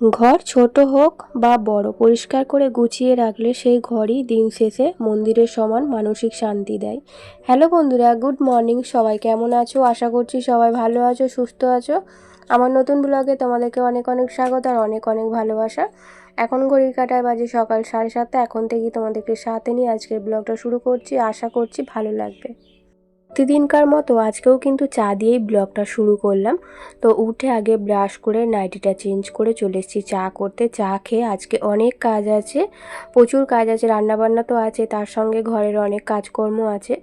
ঘর ছোট হোক বা বড়, পরিষ্কার করে গুছিয়ে রাখলে সেই ঘরই দিন শেষে মন্দিরের সমান মানসিক শান্তি দেয়। হ্যালো বন্ধুরা, গুড মর্নিং। সবাই কেমন আছো? আশা করছি সবাই ভালো আছো, সুস্থ আছো। আমার নতুন ব্লগে তোমাদেরকে অনেক অনেক স্বাগত আর অনেক অনেক ভালোবাসা। এখন ঘড়ির কাঁটায় বাজে সকাল 7:30। এখন থেকেই তোমাদেরকে সাথে নিয়ে আজকের ব্লগটা শুরু করছি। আশা করছি ভালো লাগবে। প্রতিদিনকার মতো আজকেও কিন্তু চা দিয়েই ব্লগটা শুরু করলাম। তো উঠে আগে ব্রাশ করে নাইটিটা চেঞ্জ করে চলে এসেছি চা করতে। চা খেয়ে আজকে অনেক কাজ আছে, প্রচুর কাজ আছে। রান্নাবান্না তো আছে, তার সঙ্গে ঘরের অনেক কাজকর্ম আছে।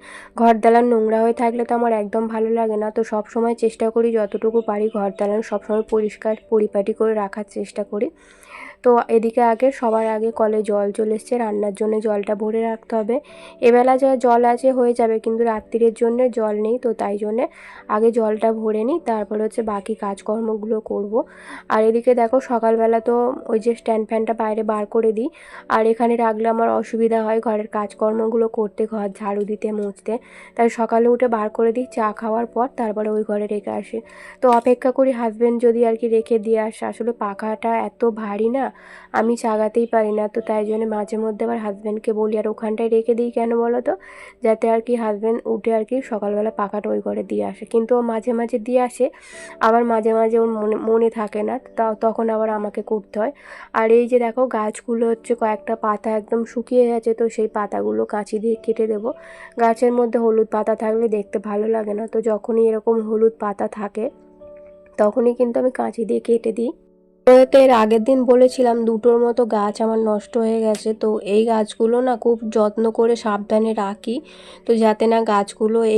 ঘর দালান নোংরা হয়ে থাকলে তো আমার একদম ভালো লাগে না। তো সব সময় চেষ্টা করি যতটুকু পারি ঘর দালান সবসময় পরিষ্কার পরিপাটি করে রাখার চেষ্টা করি। তো এদিকে সবার আগে কলে জল চলে এসছে, রান্নার জন্য জলটা ভরে রাখতে হবে। এবেলা যা জল আছে হয়ে যাবে, কিন্তু রাত্রিরের জন্য জল নেই, তো তাই জন্যে আগে জলটা ভরে নিই, তারপর হচ্ছে বাকি কাজকর্মগুলো করব। আর এদিকে দেখো সকালবেলা তো ওই যে স্ট্যান্ড ফ্যানটা বাইরে বার করে দিই, আর এখানে রাখলে আমার অসুবিধা হয় ঘরের কাজকর্মগুলো করতে, ঘর ঝাড়ু দিতে, মুছতে। তাই সকালে উঠে বার করে দিই, চা খাওয়ার পর তারপরে ওই ঘরে রেখে আসি। তো অপেক্ষা করি হাজব্যান্ড যদি আর কি রেখে দিয়ে আসে। আসলে পাখাটা এত ভারী না, আমি চাগাতেই পারি না। তো তাই জন্য মাঝে মধ্যে আবার হাজব্যান্ডকে বলি, আর ওখানটায় রেখে দিই কেন বলো তো, যাতে আর কি হাজব্যান্ড উঠে আর কি সকালবেলা পাখাটা ওই ঘরে দিয়ে আসে। কিন্তু ও মাঝে মাঝে দিয়ে আসে, আবার মাঝে মাঝে ওর মনে মনে থাকে না, তখন আবার আমাকে করতে হয়। আর এই যে দেখো গাছগুলো হচ্ছে কয়েকটা পাতা একদম শুকিয়ে গেছে, তো সেই পাতাগুলো কাঁচি দিয়ে কেটে দেবো। গাছের মধ্যে হলুদ পাতা থাকলে দেখতে ভালো লাগে না, তো যখনই এরকম হলুদ পাতা থাকে তখনই কিন্তু আমি কাঁচি দিয়ে কেটে দিই। তো এর আগের দিন বলেছিলাম দুটোর মতো গাছ আমার নষ্ট হয়ে গেছে। তো এই গাছগুলো না খুব যত্ন করে সাবধানে রাখি, তো যাতে না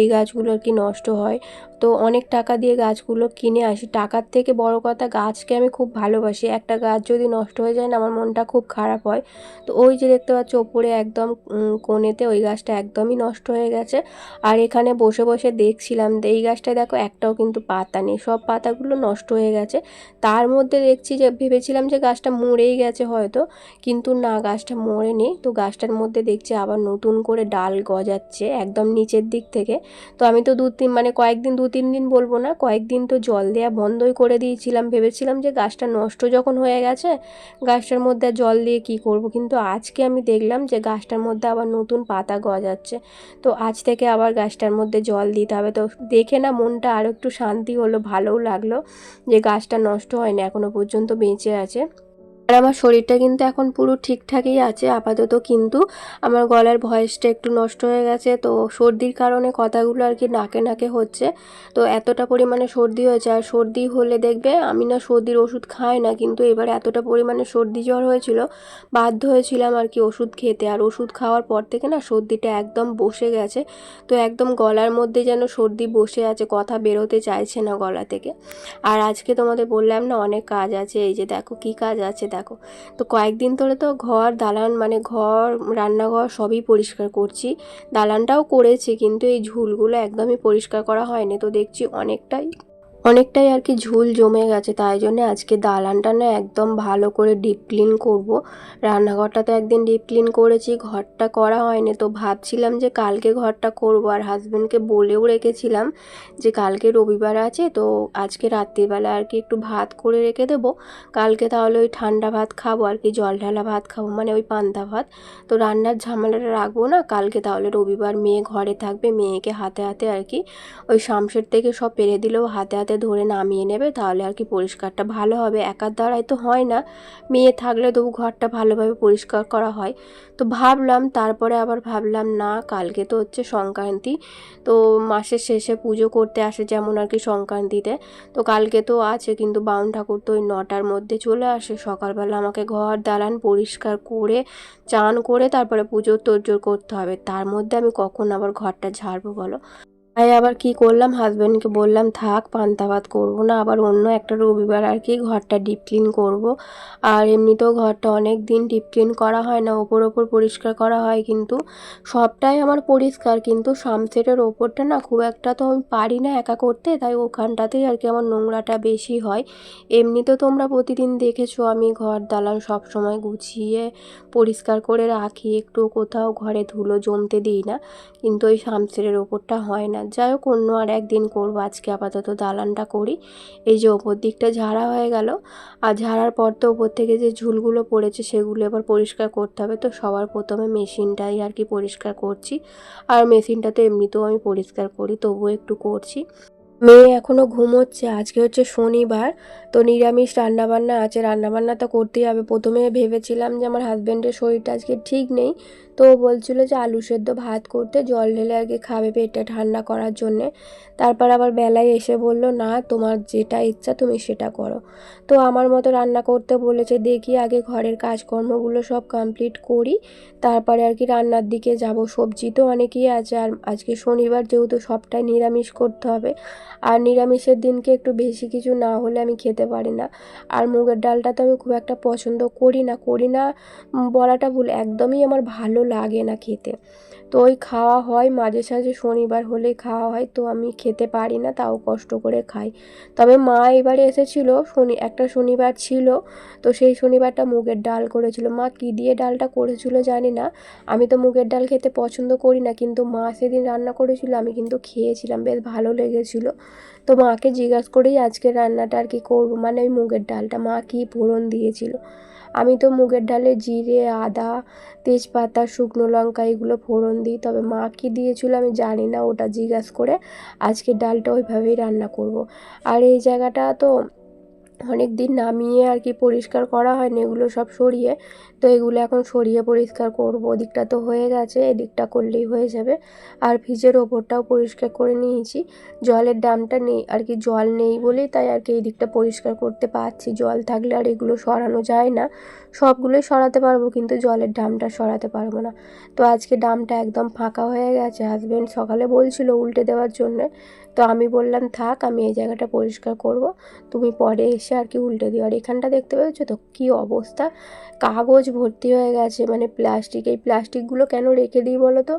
এই গাছগুলো আর কি নষ্ট হয়। তো অনেক টাকা দিয়ে গাছগুলো কিনে আসি, টাকার থেকে বড় কথা গাছকে আমি খুব ভালোবাসি। একটা গাছ যদি নষ্ট হয়ে যায় না, আমার মনটা খুব খারাপ হয়। তো ওই যে দেখতে পাচ্ছ ওপরে একদম কোণেতে ওই গাছটা একদমই নষ্ট হয়ে গেছে। আর এখানে বসে বসে দেখছিলাম, এই গাছটায় দেখো একটাও কিন্তু পাতা নেই, সব পাতাগুলো নষ্ট হয়ে গেছে। তার মধ্যে দেখছি যে ভেবেছিলাম যে গাছটা মরেই গেছে হয়তো, কিন্তু না, গাছটা মরেনি। তো গাছটার মধ্যে দেখছি আবার নতুন করে ডাল গজাচ্ছে একদম নিচের দিক থেকে। তো আমি তো কয়েকদিন, 2-3 দিন বলবো না, কয়েকদিন তো জল দেওয়া বন্ধই করে দিয়েছিলাম। ভেবেছিলাম যে গাছটা নষ্ট যখন হয়ে গেছে, গাছটার মধ্যে আর জল দিয়ে কী করব। কিন্তু আজকে আমি দেখলাম যে গাছটার মধ্যে আবার নতুন পাতা গজাচ্ছে। তো আজ থেকে আবার গাছটার মধ্যে জল দিতে হবে। তো দেখে না মনটা আরও একটু শান্তি হলো, ভালোও লাগলো যে গাছটা নষ্ট হয়নি, এখনো পর্যন্ত বেঁচে আছে। আর আমার শরীরটা কিন্তু এখন পুরো ঠিকঠাকই আছে আপাতত, কিন্তু আমার গলার ভয়েসটা একটু নষ্ট হয়ে গেছে। তো সর্দির কারণে কথাগুলো আর কি নাকে নাকে হচ্ছে। তো এতটা পরিমাণে সর্দি হয়েছে, আর সর্দি হলে দেখবে আমি না সর্দির ওষুধ খাই না, কিন্তু এবার এতটা পরিমাণে সর্দি জ্বর হয়েছিল, বাধ্য হয়েছিলাম আর কি ওষুধ খেতে। আর ওষুধ খাওয়ার পর থেকে না সর্দিটা একদম বসে গেছে। তো একদম গলার মধ্যে যেন সর্দি বসে আছে, কথা বেরোতে চাইছে না গলা থেকে। আর আজকে তোমাদের বললাম না অনেক কাজ আছে, এই যে দেখো কি কাজ আছে দেখো। তো কয়েকদিন ধরে তো ঘর দালান ঘর রান্নাঘর সবই পরিষ্কার করছি, দালানটাও করেছি, কিন্তু এই ঝুলগুলো একদমই পরিষ্কার করা হয়নি। তো দেখছি অনেকটাই আর কি ঝুল জমে গেছে, তাই জন্য আজকে দালানটা না একদম ভালো করে ডিপ ক্লিন করব। রান্নাঘরটা তো একদিন ডিপ ক্লিন করেছি, ঘরটা করা হয়নি। তো ভাবছিলাম যে কালকে ঘরটা করব, আর হাজব্যান্ডকে বলেও রেখেছিলাম যে কালকে রবিবার আছে, তো আজকে রাত্রিবেলা আর কি একটু ভাত করে রেখে দেবো। কালকে তাহলে ওই ঠান্ডা ভাত খাবো আর কি, জল ঢালা ভাত খাবো, মানে ওই পান্তা ভাত। তো রান্নার ঝামেলাটা রাখবো না কালকে, তাহলে রবিবার মেয়ে ঘরে থাকবে, মেয়েকে হাতে হাতে আর কি ওই শামশের থেকে সব পেরে দিলেও হাতে হাতে ধরে নামিয়ে নেবে, তাহলে আর কি পরিষ্কারটা ভালো হবে। একার দ্বারাই তো হয় না, মেয়ে থাকলে তবু ঘরটা ভালোভাবে পরিষ্কার করা হয়। তো ভাবলাম, তারপরে আবার ভাবলাম না, কালকে তো হচ্ছে সংক্রান্তি, তো মাসের শেষে পুজো করতে আসে যেমন আর কি সংক্রান্তিতে। তো কালকে তো আছে, কিন্তু বামুন ঠাকুর তো ওই 9টার মধ্যে চলে আসে। সকালবেলা আমাকে ঘর দালান পরিষ্কার করে চান করে তারপরে পুজোর তোড়জোড় করতে হবে, তার মধ্যে আমি কখন আবার ঘরটা ঝাড়বো বলো। তাই আবার কি করলাম, হাজব্যান্ডকে বললাম থাক পান্তা ভাত করবো না, আবার অন্য একটা রবিবার আর কি ঘরটা ডিপ ক্লিন করব। আর এমনিতেও ঘরটা অনেক দিন ডিপ ক্লিন করা হয় না, ওপর পরিষ্কার করা হয়, কিন্তু সবটাই আমার পরিষ্কার, কিন্তু সামসেটের ওপরটা না খুব একটা তো আমি পারি না একা করতে, তাই ওখানটাতেই আর কি আমার নোংরাটা বেশি হয়। এমনিতে তোমরা প্রতিদিন দেখেছো আমি ঘর দালান সব সময় গুছিয়ে পরিষ্কার করে রাখি, একটু কোথাও ঘরে ধুলো জমতে দিই না, কিন্তু ওই সামসেটের ওপরটা হয় না। যাই হোক অন্য আর একদিন করবো, আজকে আপাতত দালানটা করি। এই যে ওপর দিকটা ঝাড়া হয়ে গেল, আর ঝাড়ার পর তো ওপর থেকে যে ঝুলগুলো পড়েছে সেগুলো এবার পরিষ্কার করতে হবে। তো সবার প্রথমে মেশিনটাই আর কি পরিষ্কার করছি, আর মেশিনটা তো এমনিতেও আমি পরিষ্কার করি, তবুও একটু করছি। মেয়ে এখনও ঘুমোচ্ছে, আজকে হচ্ছে শনিবার, তো নিরামিষ রান্নাবান্না আছে, রান্নাবান্না তো করতেই হবে। প্রথমে ভেবেছিলাম যে আমার হাজব্যান্ডের শরীরটা আজকে ঠিক নেই, তো ও বলছিল যে আলু সেদ্ধ ভাত করতে, জল ঢেলে আর কি খাবে পেটটা ঠান্ডা করার জন্যে। তারপর আবার বেলায় এসে বলল না তোমার যেটা ইচ্ছা তুমি সেটা করো। তো আমার মতো রান্না করতে বলেছে, দেখি আগে ঘরের কাজকর্মগুলো সব কমপ্লিট করি, তারপরে আর কি রান্নার দিকে যাব। সবজি তো অনেকই আছে, আর আজকে শনিবার যেহেতু সবটাই নিরামিষ করতে হবে, আর নিরামিষের দিনকে একটু বেশি কিছু না হলে আমি খেতে পারি না। আর মুগের ডালটা তো আমি খুব একটা পছন্দ করি না বলাটা ভুল, একদমই আমার ভালো লাগে না খেতে। তো ওই খাওয়া হয় মাঝে সাঝে, শনিবার হলেই খাওয়া হয়, তো আমি খেতে পারি না, তাও কষ্ট করে খাই। তবে মা এবারে এসেছিলো, একটা শনিবার ছিল, তো সেই শনিবারটা মুগের ডাল করেছিল। মা কী দিয়ে ডালটা করেছিল জানি না, আমি তো মুগের ডাল খেতে পছন্দ করি না, কিন্তু মা সেদিন রান্না করেছিল, আমি কিন্তু খেয়েছিলাম, বেশ ভালো লেগেছিলো। তো মাকে জিজ্ঞাসা করেই আজকে রান্নাটা আর কি করবো, মানে ওই মুগের ডালটা মা কী ফোড়ন দিয়েছিল। আমি তো মুগের ডালে জিরে, আদা, তেজপাতা, শুকনো লঙ্কা এগুলো ফোড়ন দিই, তবে মা কী দিয়েছিল আমি জানি না, ওটা জিজ্ঞাসা করে আজকে ডালটা ওইভাবেই রান্না করব। আর এই জায়গাটা তো অনেক দিন নামিয়ে আর কি পরিষ্কার করা হয়নি, এগুলো সব সরিয়ে, তো এগুলো এখন সরিয়ে পরিষ্কার করব। ওদিকটা তো হয়ে গেছে, এদিকটা করলেই হয়ে যাবে। আর ফ্রিজের ওপরটাও পরিষ্কার করে নিয়েছি, জলের ড্রামটা নেই আর কি, জল নেই বলেই তাই আর কি এই দিকটা পরিষ্কার করতে পারছি। জল থাকলে আর এগুলো সরানো যায় না, সবগুলোই সরাতে পারবো কিন্তু জলের ড্রামটা সরাতে পারবো না। তো আজকে ড্রামটা একদম ফাঁকা হয়ে গেছে, হাজব্যান্ড সকালে বলছিল উল্টে দেওয়ার জন্যে, তো আমি বললাম থাক আমি এই জায়গাটা পরিষ্কার করব, তুমি পরে এসে আর কি উল্টে দিও। আর এখানটা দেখতে পেয়েছো তো কী অবস্থা, কাগজ ভর্তি হয়ে গেছে, মানে প্লাস্টিক। এই প্লাস্টিকগুলো কেন রেখে দিই বলো তো,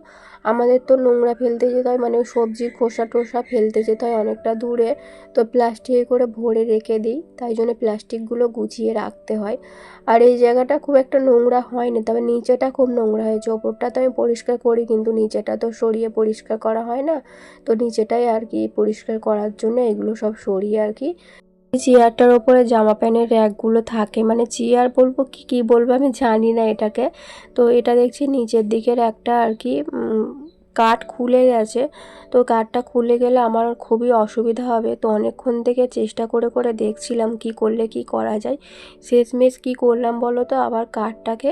আমাদের তো নোংরা ফেলতে যেতে হয়, মানে ওই সবজির খোসা টোসা ফেলতে যেতে হয় অনেকটা দূরে, তো প্লাস্টিকে করে ভরে রেখে দিই, তাই জন্য প্লাস্টিকগুলো গুছিয়ে রাখতে হয়। আর এই জায়গাটা খুব একটা নোংরা হয়নি, তবে নিচেটা খুব নোংরা হয়েছে। ওপরটা তো আমি পরিষ্কার করি, কিন্তু নিচেটা তো সরিয়ে পরিষ্কার করা হয় না, তো নিচেটাই আর কি পরিষ্কার করার জন্য এগুলো সব সরিয়ে আর কি। চেয়ারটার ওপরে জামা প্যান্টের র্যাকগুলো থাকে, মানে চেয়ার বলবো কি বলবো আমি জানি না এটাকে। তো এটা দেখছি নিচের দিকের একটা আর কি কাঠ খুলে গেছে, তো কাঠটা খুলে গেলে আমার খুবই অসুবিধা হবে। তো অনেকক্ষণ থেকে চেষ্টা করে করে দেখছিলাম কি করলে কি করা যায়। শেষমেশ কি করলাম বলো তো, আবার কাঠটাকে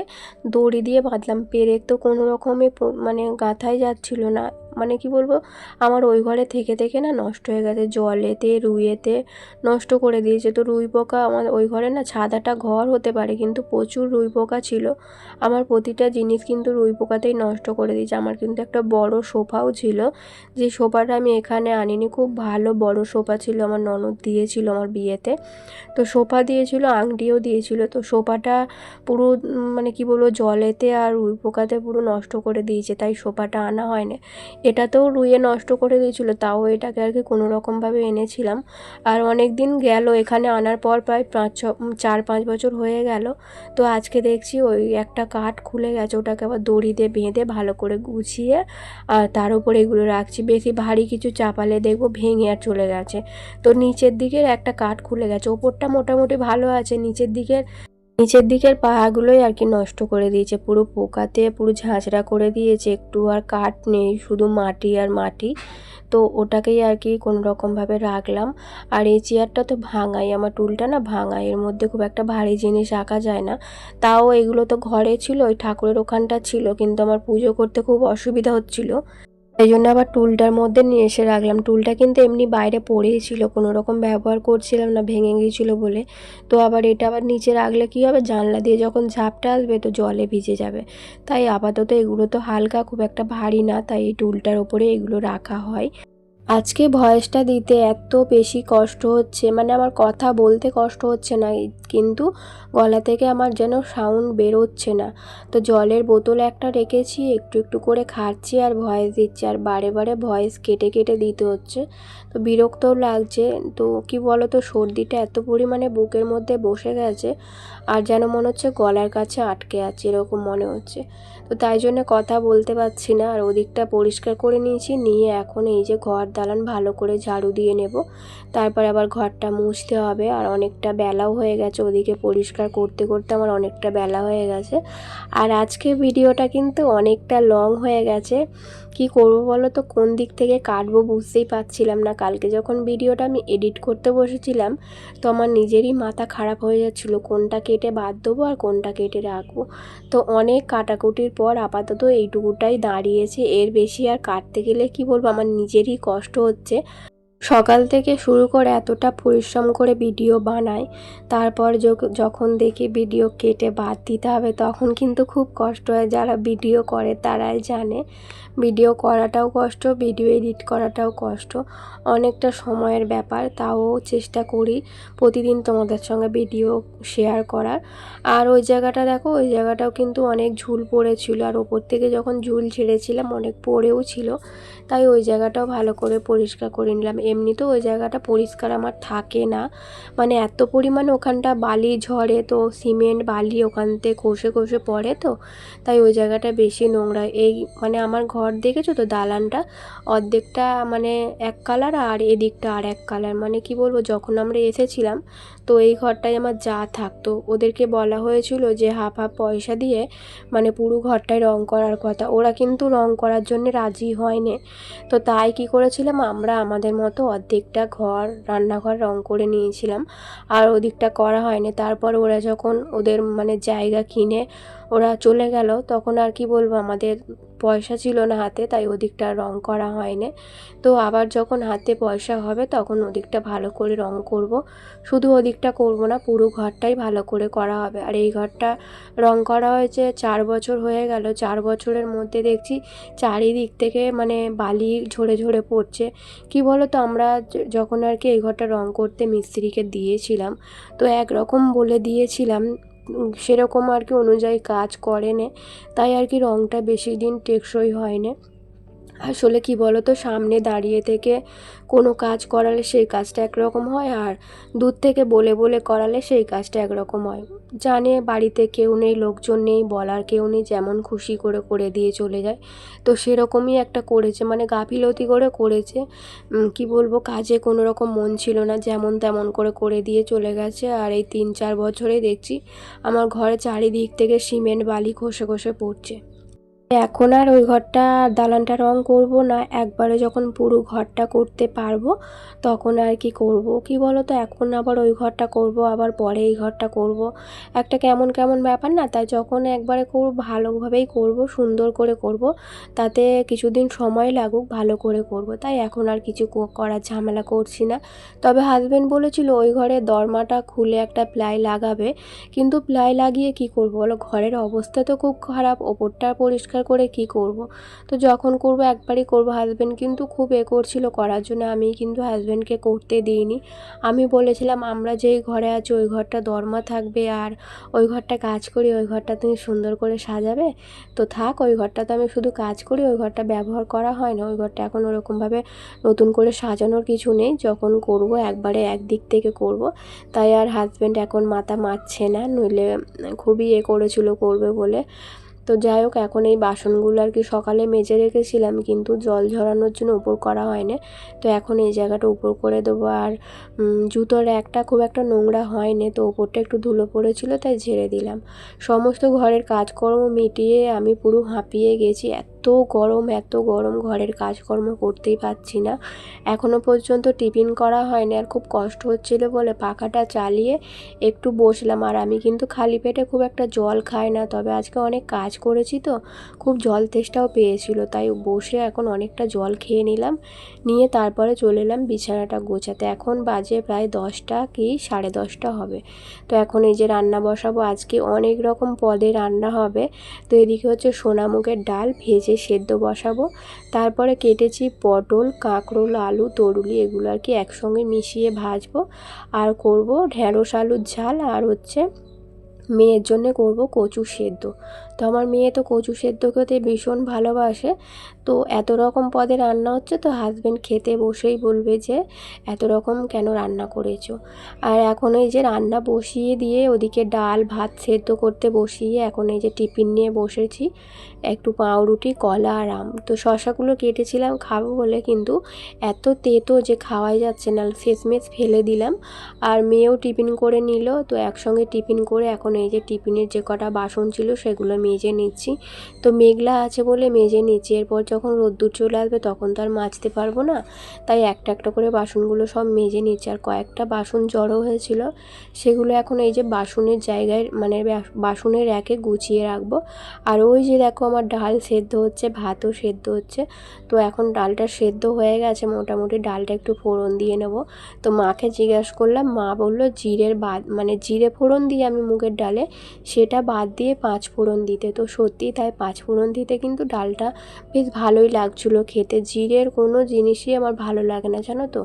দড়ি দিয়ে বাঁধলাম, পেরেক তো কোনো রকমে মানে গাঁথাই যাচ্ছিল না। মানে কি বলবো, আমার ওই ঘরে থেকে থেকে না নষ্ট হয়ে গেছে, জলেতে রুইয়েতে নষ্ট করে দিয়েছে। তো রুই পোকা, আমার ওই ঘরে না ছাদাটা ঘর হতে পারে কিন্তু প্রচুর রুই পোকা ছিল, আমার প্রতিটা জিনিস কিন্তু রুই পোকাতেই নষ্ট করে দিয়েছে। আমার কিন্তু একটা বড় সোফাও ছিল, যে সোফাটা আমি এখানে আনিনি, খুব ভালো বড় সোফা ছিল, আমার ননদ দিয়েছিল আমার বিয়েতে। তো সোফা দিয়েছিল, আংটিও দিয়েছিল, তো সোফাটা পুরো মানে কি বলবো জলেতে আর রুই পোকাতে পুরো নষ্ট করে দিয়েছে, তাই সোফাটা আনা হয়নি। এটাতেও রুইয়ে নষ্ট করে দিয়েছিল, তাও এটাকে আর কি কোনো রকমভাবে এনেছিলাম। আর অনেক দিন গেল এখানে আনার পর, প্রায় 4-5 বছর হয়ে গেল। তো আজকে দেখছি ওই একটা কাঠ খুলে গেছে, ওটাকে আবার দড়ি দিয়ে বেঁধে ভালো করে গুছিয়ে আর তার উপরে এগুলো রাখছি। বেশি ভারী কিছু চাপালে দেখবো ভেঙে আর চলে গেছে। তো নিচের দিকের একটা কাঠ খুলে গেছে, ওপরটা মোটামুটি ভালো আছে, নিচের দিকের পাহাগুলোই আর কি নষ্ট করে দিয়েছে, পুরো পোকাতে পুরো ঝাঁঝরা করে দিয়েছে, একটু আর কাঠ নেই, শুধু মাটি আর মাটি। তো ওটাকেই আর কি কোনো রকমভাবে রাখলাম। আর এই চেয়ারটা তো ভাঙাই, আমার টুলটা না ভাঙাই, এর মধ্যে খুব একটা ভারী জিনিস রাখা যায় না। তাও এগুলো তো ঘরে ছিল, ওই ঠাকুরের ওখানটা ছিল, কিন্তু আমার পুজো করতে খুব অসুবিধা হচ্ছিল, এই জন্য আবার টুলটার মধ্যে নিয়ে এসে রাখলাম। টুলটা কিন্তু এমনি বাইরে পড়েই ছিল, কোনো রকম ব্যবহার করছিলাম না, ভেঙে গিয়েছিলো বলে। তো আবার এটা আবার নিচে রাখলে কী হবে, জানলা দিয়ে যখন ঝাপটা আসবে তো জলে ভিজে যাবে, তাই আপাতত এগুলো তো হালকা, খুব একটা ভারী না, তাই এই টুলটার ওপরে এগুলো রাখা হয়। আজকে ভয়েসটা দিতে এত বেশি কষ্ট হচ্ছে, মানে আমার কথা বলতে কষ্ট হচ্ছে না, কিন্তু গলা থেকে আমার যেন সাউন্ড বেরোচ্ছে না। তো জলের বোতল একটা রেখেছি, একটু একটু করে খাচ্ছি আর ভয়েস দিচ্ছি, আর বারে বারে ভয়েস কেটে কেটে দিতে হচ্ছে, তো বিরক্তও লাগছে। তো কি বলো তো, সর্দিটা এত পরিমাণে বুকের মধ্যে বসে গেছে, আর যেন মনে হচ্ছে গলার কাছে আটকে আছে, এরকম মনে হচ্ছে। তো তাই জন্য কথা বলতে পারছি না। আর ওদিকটা পরিষ্কার করে নিয়েছি, নিয়ে এখন এই যে ঘর দালান ভালো করে ঝাড়ু দিয়ে নেব। তারপর আবার ঘরটা মুছতে হবে, আর অনেকটা বেলাও হয়ে গেছে, ওদিকে পরিষ্কার করতে করতে আমার অনেকটা বেলা হয়ে গেছে। আর আজকে ভিডিওটা কিন্তু অনেকটা লং হয়ে গেছে। কি করব বলো তো, কোন দিক থেকে কাটবো বুঝতেই পারছিলাম না। কালকে যখন ভিডিওটা আমি এডিট করতে বসেছিলাম তো আমার নিজেরই মাথা খারাপ হয়ে যাচ্ছিল, কোনটা কেটে বাদ দেবো আর কোনটা কেটে রাখবো। তো অনেক কাটাকুটির পর আপাতত এইটুকুটাই দাঁড়িয়েছে, এর বেশি আর কাটতে গেলে কি বলবো, আমার নিজেরই কষ্ট হচ্ছে। সকাল থেকে শুরু করে এতটা পরিশ্রম করে ভিডিও বানাই, তারপর যখন দেখি ভিডিও কেটে বাদ দিতে হবে তখন কিন্তু খুব কষ্ট হয়। যারা ভিডিও করে তারাই জানে ভিডিও করাটাও কষ্ট, ভিডিও এডিট করাটাও কষ্ট, অনেকটা সময়ের ব্যাপার। তাও চেষ্টা করি প্রতিদিন তোমাদের সঙ্গে ভিডিও শেয়ার করার। আর ওই জায়গাটা দেখো, ওই জায়গাটাও কিন্তু অনেক ঝুল পড়েছিল, আর ওপর থেকে যখন ঝুল ছেড়েছিলাম অনেক পড়েও ছিল, তাই ওই জায়গাটাও ভালো করে পরিষ্কার করে নিলাম। এমনিতেও ওই জায়গাটা পরিষ্কার আমার থাকে না, মানে এত পরিমাণে ওখানটা বালি ঝরে, তো সিমেন্ট বালি ওখান থেকে খসে খসে পড়ে, তো তাই ওই জায়গাটা বেশি নোংরা। এই মানে আমার ঘর দেখেছো তো, দালানটা অর্ধেকটা মানে এক কালার আর এদিকটা আর এক কালার। মানে কি বলবো, যখন আমরা এসেছিলাম তো এই ঘরটায় আমার যা থাকতো, ওদেরকে বলা হয়েছিল যে হাফ হাফ পয়সা দিয়ে মানে পুরো ঘরটায় রং করার কথা, ওরা কিন্তু রং করার জন্য রাজি হয়নি। তো তাই কি করেছিলাম, আমরা আমাদের মতো অর্ধেকটা ঘর রান্নাঘর রং করে নিয়েছিলাম, আর ওদিকটা করা হয়নি। তারপর ওরা যখন ওদের মানে জায়গা কিনে ওরা চলে গেল, তখন আর কি বলবো, আমাদের পয়সা ছিল না হাতে, তাই ওদিকটা রং করা হয়নি। তো আবার যখন হাতে পয়সা হবে তখন ওদিকটা ভালো করে রং করব। শুধু ওদিকটা করব না, পুরো ঘরটাই ভালো করে করা হবে। আর এই ঘরটা রং করা হয়েছে 4 বছর হয়ে গেল, 4 বছরের মধ্যে দেখছি চারিদিক থেকে মানে বালি ঝরে ঝরে পড়ছে। কি বলো তো, আমরা যখন আর কি এই ঘরটা রং করতে মিস্ত্রিকে দিয়েছিলাম, তো একরকম বলে দিয়েছিলাম, সেরকম আর কি অনুযায়ী কাজ করেনি, তাই আর কি রংটা বেশি দিন টেকসই হয়নি। আসলে কি বলো তো, সামনে দাঁড়িয়ে থেকে কোনো কাজ করালে সেই কাজটা একরকম হয়, আর দূর থেকে বলে বলে করালে সেই কাজটা একরকম হয়। জানে বাড়িতে কেউ নেই, লোকজন নেই, বলার কেউ নেই, যেমন খুশি করে করে দিয়ে চলে যায়। তো সেরকমই একটা করেছে, মানে গাফিলতি করে করেছে। কি বলবো, কাজে কোনো রকম মন ছিল না, যেমন তেমন করে করে দিয়ে চলে গেছে। আর এই 3-4 বছরেই দেখছি আমার ঘরে চারিদিক থেকে সিমেন্ট বালি খসে খসে পড়ছে। এখন আর ওই ঘরটা দালানটা রং করব না, একবারে যখন পুরো ঘরটা করতে পারবো তখন আর কি করব। কি বলো তো, এখন আবার ওই ঘরটা করব, আবার পরে এই ঘরটা করব, একটা কেমন কেমন ব্যাপার না। তাই যখন একবারে করব ভালোভাবেই করব, সুন্দর করে করব, তাতে কিছুদিন সময় লাগুক, ভালো করে করব। তাই এখন আর কিছু করার ঝামেলা করছি না। তবে হাজব্যান্ড বলেছিল ওই ঘরে দরমাটা খুলে একটা প্লাই লাগাবে, কিন্তু প্লাই লাগিয়ে কি করব বলো, ঘরের অবস্থা তো খুব খারাপ, ওপরটা পরিষ্কার করে কি করব। তো যখন করব একবারই করব। হাজব্যান্ড কিন্তু খুব করছিল করার জন্য, আমি কিন্তু হাজব্যান্ডকে করতে দিইনি। আমি বলেছিলাম আমরা যেই ঘরে আছি ওই ঘরটা দরমা থাকবে, আর ওই ঘরটা কাজ করি, ওই ঘরটা তুমি সুন্দর করে সাজাবে, তো থাক। ওই ঘরটা তো আমি শুধু কাজ করি, ওই ঘরটা ব্যবহার করা হয় না, ওই ঘরটা এখন ওরকমভাবে নতুন করে সাজানোর কিছু নেই। যখন করব একবারে একদিক থেকে করব। তাই আর হাজব্যান্ড এখন মাথা মারছে না, নইলে খুবই করেছিল করবে বলে। তো যাই হোক, এখন এই বাসনগুলো আর কি সকালে মেজে রেখেছিলাম, কিন্তু জল ঝরানোর জন্য উপর করা হয়নি, তো এখন এই জায়গাটা উপর করে দেবো। আর জুতোর র্যাকটা খুব একটা নোংরা হয়নি, তো ওপরটা একটু ধুলো পড়েছিল তাই ঝেড়ে দিলাম। সমস্ত ঘরের কাজকর্ম মিটিয়ে আমি পুরো হাঁপিয়ে গেছি, এত গরম এত গরম, ঘরের কাজকর্ম করতেই পারছি না। এখনও পর্যন্ত টিফিন করা হয়নি, আর খুব কষ্ট হচ্ছিল বলে পাখাটা চালিয়ে একটু বসলাম। আর আমি কিন্তু খালি পেটে খুব একটা জল খাই না, তবে আজকে অনেক কাজ করেছি তো খুব জল তেষ্টাও পেয়েছিল, তাই বসে এখন অনেকটা জল খেয়ে নিলাম, নিয়ে তারপরে চলে এলাম বিছানাটা গোছাতে। এখন বাজে প্রায় 10টা কি 10:30 হবে। তো এখন এই যে রান্না বসাবো, আজকে অনেক রকম পদে রান্না হবে। তো এদিকে হচ্ছে সোনামুগের ডাল ভেজে সেদ্ধ বসাবো, তারপরে কেটেছি পটল, কাঁকরোল, আলু, তরুলি, এগুলো আর কি একসঙ্গে মিশিয়ে ভাজবো। আর করব ঢেঁড়স আলুর ঝাল, আর হচ্ছে মেয়ের জন্য করব কচু সেদ্ধ। তো আমার মেয়ে তো কচু সেদ্ধ খেতে ভীষণ ভালোবাসে। তো এত রকম পদে রান্না হচ্ছে, তো হাজব্যান্ড খেতে বসেই বলবে যে এত রকম কেন রান্না করেছো। আর এখন এই যে রান্না বসিয়ে দিয়ে ওদিকে ডাল ভাত সেদ্ধ করতে বসিয়ে এখন এই যে টিফিন নিয়ে বসেছি, একটু পাউরুটি কলা আর আম। তো শশাগুলো কেটেছিলাম খাবো বলে, কিন্তু এত তেতো যে খাওয়াই যাচ্ছে না, শেষমেশ ফেলে দিলাম। আর মেয়েও টিফিন করে নিল, তো একসঙ্গে টিফিন করে এখন এই যে টিফিনের যে কটা বাসন ছিল সেগুলো মেজে নিচ্ছি। তো মেঘলা আছে বলে মেজে নিচ্ছি, এরপর যখন রোদ্দুর চলে আসবে তখন তো আর মাজতে পারবো না, তাই একটা একটা করে বাসনগুলো সব মেজে নিচ্ছি। আর কয়েকটা বাসন জড়ো হয়েছিল, সেগুলো এখন এই যে বাসনের জায়গায় মানে বাসনের র্যাকে গুছিয়ে রাখবো। আর ওই যে দেখো আমার ডাল সেদ্ধ হচ্ছে, ভাতও সেদ্ধ হচ্ছে। তো এখন ডালটা সেদ্ধ হয়ে গেছে, মোটামুটি ডালটা একটু ফোড়ন দিয়ে নেব। তো মাকে জিজ্ঞাসা করলাম, মা বললো জিরের বাদ মানে জিরে ফোড়ন দিয়ে আমি মুগের ডালে, সেটা বাদ দিয়ে 5 ফোড়ন দিতে। তো সত্যি তাই 5 ফোড়ন দিতে কিন্তু ডালটা বেশ ভালোই লাগছিলো খেতে। জিরের কোনো জিনিসই আমার ভালো লাগে না জানো তো,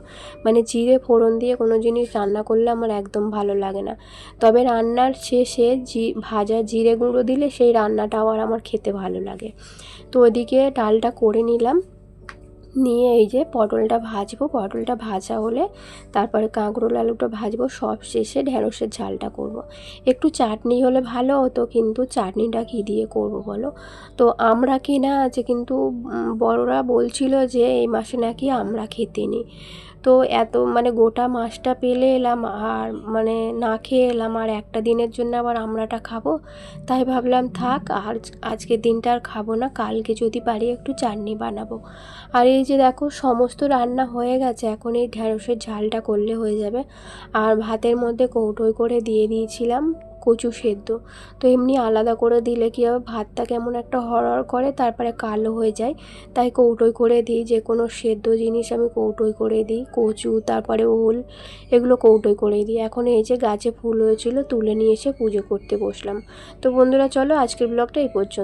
মানে জিরে ফোড়ন দিয়ে কোনো জিনিস রান্না করলে আমার একদম ভালো লাগে না। তবে রান্নার শেষে ভাজা জিরে গুঁড়ো দিলে সেই রান্নাটাও আর আমার খেতে ভালো লাগে। তো ওদিকে ডালটা করে নিলাম, নিয়ে এই যে পটলটা ভাজবো, পটলটা ভাজা হলে তারপরে কাঁকরোল আলুটা ভাজবো, সব শেষে ঢেঁড়সের ঝালটা করব। একটু চাটনি হলে ভালো হতো, কিন্তু চাটনিটা কী দিয়ে করব বলো। তো আমরা কিনা আছে, কিন্তু বড়রা বলছিল যে এই মাসে নাকি আমরা খেতে নেই। তো এত মানে গোটা মাছটা পেলে এলাম আর মানে না খেয়ে এলাম, আর একটা দিনের জন্য আবার আমড়াটা খাবো, তাই ভাবলাম থাক আর আজকের দিনটা আর খাবো না, কালকে যদি পারি একটু চাটনি বানাবো। আর এই যে দেখো সমস্ত রান্না হয়ে গেছে, এখন এই ঢ্যাঁড়সের ঝালটা করলে হয়ে যাবে। আর ভাতের মধ্যে কৌটোয় করে দিয়ে দিয়েছিলাম কচু সেদ্ধ। তো এমনি আলাদা করে দিলে কী হবে, ভাতটা কেমন একটা হড়হড় করে, তারপরে কালো হয়ে যায়, তাই কৌটোয় করে দিই। যে কোনো সেদ্ধ জিনিস আমি কৌটোয় করে দিই, কচু তারপরে ওল এগুলো কৌটোয় করে দিই। এখন এই যে গাছে ফুল হয়েছিল তুলে নিয়ে এসে পুজো করতে বসলাম। তো বন্ধুরা চলো আজকের ব্লগটা এই পর্যন্ত।